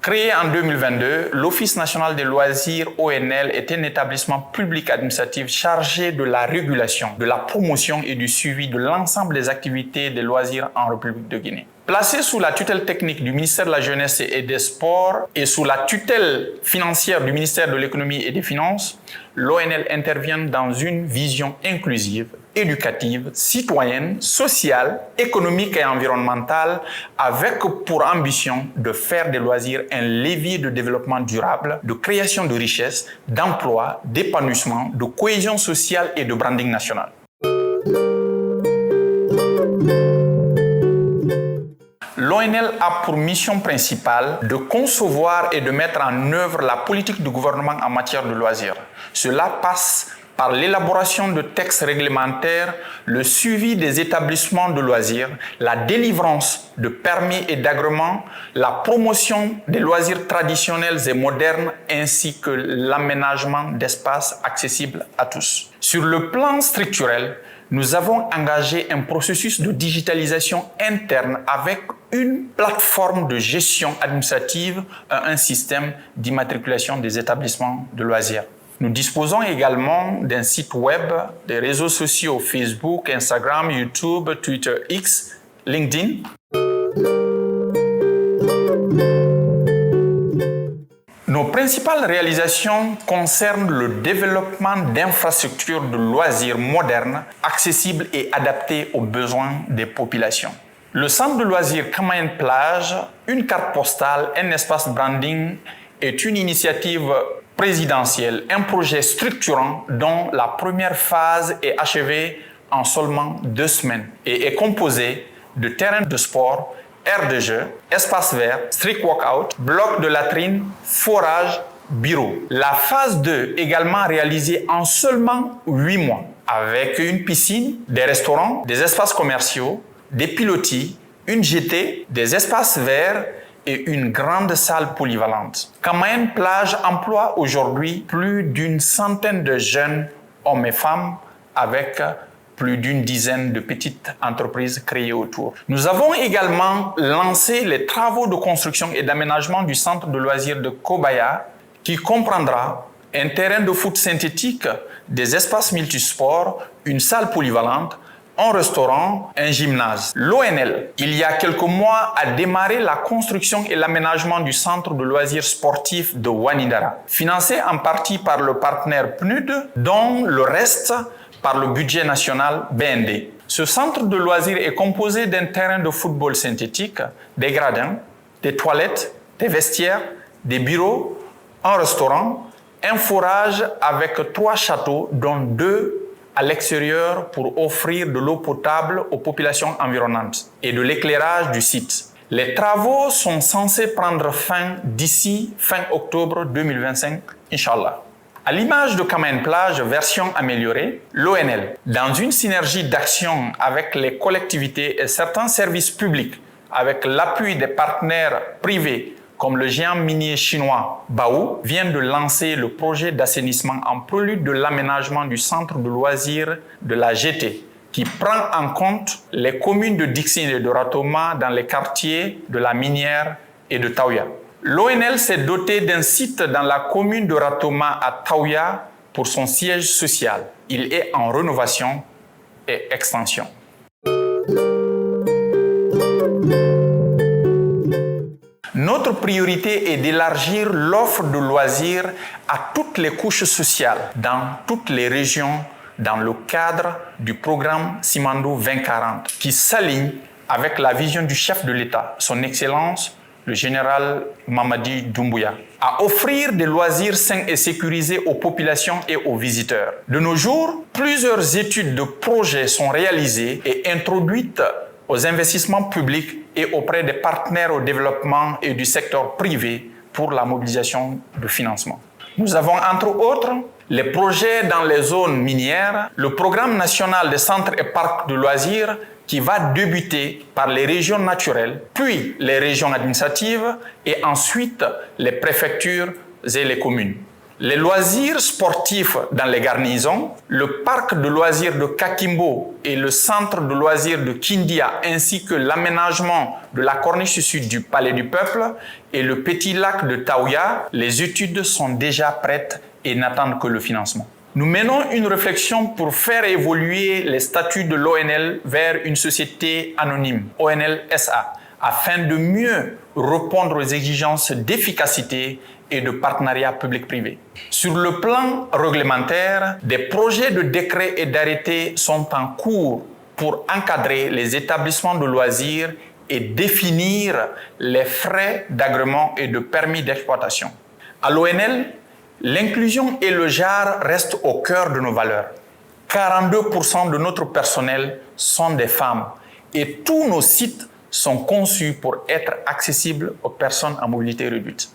Créé en 2022, l'Office national des loisirs ONL est un établissement public administratif chargé de la régulation, de la promotion et du suivi de l'ensemble des activités des loisirs en République de Guinée. Placé sous la tutelle technique du ministère de la Jeunesse et des Sports et sous la tutelle financière du ministère de l'Économie et des Finances, l'ONL intervient dans une vision inclusive, éducative, citoyenne, sociale, économique et environnementale avec pour ambition de faire des loisirs un levier de développement durable, de création de richesses, d'emploi, d'épanouissement, de cohésion sociale et de branding national. L'ONL a pour mission principale de concevoir et de mettre en œuvre la politique du gouvernement en matière de loisirs. Cela passe par l'élaboration de textes réglementaires, le suivi des établissements de loisirs, la délivrance de permis et d'agréments, la promotion des loisirs traditionnels et modernes, ainsi que l'aménagement d'espaces accessibles à tous. Sur le plan structurel, nous avons engagé un processus de digitalisation interne avec une plateforme de gestion administrative, un système d'immatriculation des établissements de loisirs. Nous disposons également d'un site web, des réseaux sociaux Facebook, Instagram, YouTube, Twitter X, LinkedIn. Nos principales réalisations concernent le développement d'infrastructures de loisirs modernes, accessibles et adaptées aux besoins des populations. Le centre de loisirs Camayen Plage, une carte postale, un espace branding est une initiative présidentielle, un projet structurant dont la première phase est achevée en seulement 2 semaines et est composé de terrains de sport, aires de jeu, espaces verts, street workout, blocs de latrines, forage, bureau. La phase 2 également réalisée en seulement 8 mois avec une piscine, des restaurants, des espaces commerciaux, des pilotis, une jetée, des espaces verts et une grande salle polyvalente. Camayen Plage emploie aujourd'hui plus d'une centaine de jeunes hommes et femmes avec plus d'une dizaine de petites entreprises créées autour. Nous avons également lancé les travaux de construction et d'aménagement du centre de loisirs de Kobaya qui comprendra un terrain de foot synthétique, des espaces multisports, une salle polyvalente, un restaurant, un gymnase. L'ONL, il y a quelques mois, a démarré la construction et l'aménagement du centre de loisirs sportifs de Wanidara, financé en partie par le partenaire PNUD, dont le reste par le budget national BND. Ce centre de loisirs est composé d'un terrain de football synthétique, des gradins, des toilettes, des vestiaires, des bureaux, un restaurant, un forage avec 3 châteaux, dont 2 à l'extérieur pour offrir de l'eau potable aux populations environnantes et de l'éclairage du site. Les travaux sont censés prendre fin d'ici fin octobre 2025, Inch'Allah. À l'image de Camayen Plage version améliorée, l'ONL, dans une synergie d'action avec les collectivités et certains services publics, avec l'appui des partenaires privés comme le géant minier chinois Baowu, vient de lancer le projet d'assainissement en prélude de l'aménagement du centre de loisirs de la GT, qui prend en compte les communes de Dixine et de Ratoma dans les quartiers de la Minière et de Taouya. L'ONL s'est doté d'un site dans la commune de Ratoma à Taouya pour son siège social. Il est en rénovation et extension. Notre priorité est d'élargir l'offre de loisirs à toutes les couches sociales dans toutes les régions dans le cadre du programme Simandou 2040 qui s'aligne avec la vision du chef de l'État, son Excellence, le général Mamadi Doumbouya, à offrir des loisirs sains et sécurisés aux populations et aux visiteurs. De nos jours, plusieurs études de projets sont réalisées et introduites aux investissements publics et auprès des partenaires au développement et du secteur privé pour la mobilisation de financement. Nous avons entre autres les projets dans les zones minières, le programme national des centres et parcs de loisirs qui va débuter par les régions naturelles, puis les régions administratives et ensuite les préfectures et les communes. Les loisirs sportifs dans les garnisons, le parc de loisirs de Kakimbo et le centre de loisirs de Kindia, ainsi que l'aménagement de la corniche sud du Palais du Peuple et le petit lac de Taouya, les études sont déjà prêtes et n'attendent que le financement. Nous menons une réflexion pour faire évoluer les statuts de l'ONL vers une société anonyme, ONL SA, afin de mieux répondre aux exigences d'efficacité et de partenariat public-privé. Sur le plan réglementaire, des projets de décrets et d'arrêtés sont en cours pour encadrer les établissements de loisirs et définir les frais d'agrément et de permis d'exploitation. À l'ONL, l'inclusion et le genre restent au cœur de nos valeurs. 42% de notre personnel sont des femmes et tous nos sites sont conçus pour être accessibles aux personnes à mobilité réduite.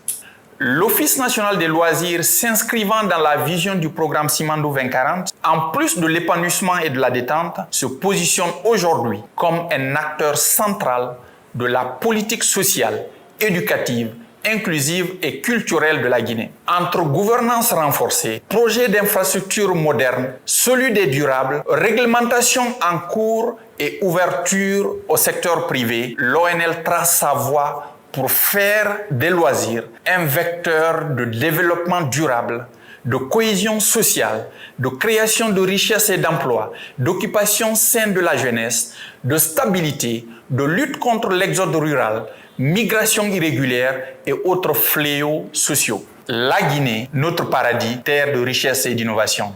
L'Office national des loisirs s'inscrivant dans la vision du programme Simandou 2040, en plus de l'épanouissement et de la détente, se positionne aujourd'hui comme un acteur central de la politique sociale, éducative, inclusive et culturelle de la Guinée. Entre gouvernance renforcée, projets d'infrastructures modernes, solides et durables, réglementation en cours et ouverture au secteur privé, l'ONL trace sa voie pour faire des loisirs un vecteur de développement durable, de cohésion sociale, de création de richesses et d'emplois, d'occupation saine de la jeunesse, de stabilité, de lutte contre l'exode rural, migration irrégulière et autres fléaux sociaux. La Guinée, notre paradis, terre de richesse et d'innovation.